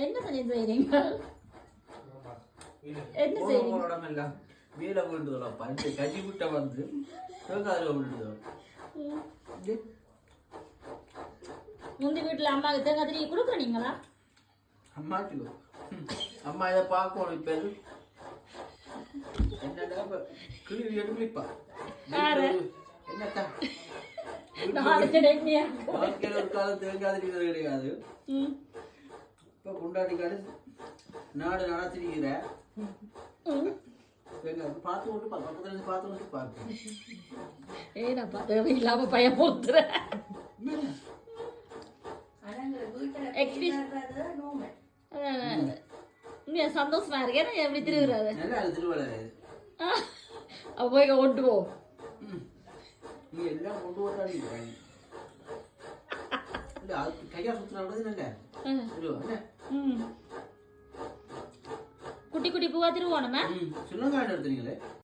என்ன செய்றீங்க? என்ன செய்றீங்க? வீட விட்டுதோ பஞ்சு கஞ்சி விட்ட வந்து தேங்காய் விட்டுதோ. முந்தி வீட்டுல அம்மாவுக்கு தேங்காய் திருவி கொடுக்குறீங்களா? அம்மாட்டுக்கோ அம்மா இதை பார்க்கணும். இப்ப என்னடா கிளி எடுப்பா என்னத்தா வாழ்க்கையில் ஒரு காலம் தேங்காய் திரிகிறது கிடையாது. இப்ப கொண்டாடிக்காடு நாடு நடத்திருக்கிற பார்த்து விட்டு பக்கத்துல இருந்து பார்த்து விட்டு பார்ப்பேன். ஏடாப்பா தேவையில்லாம பயம் போத்துற சந்தோஷமா இருக்கேன். எப்படி திருவுறாரு திருவிழா போய் கொண்டு போ. நீ எல்லாம் கொண்டு போட்டாடி கையா சுத்துறாங்க. குட்டி குட்டி பூவா திருவோணுமே சின்னங்காடு எடுத்தீங்களே.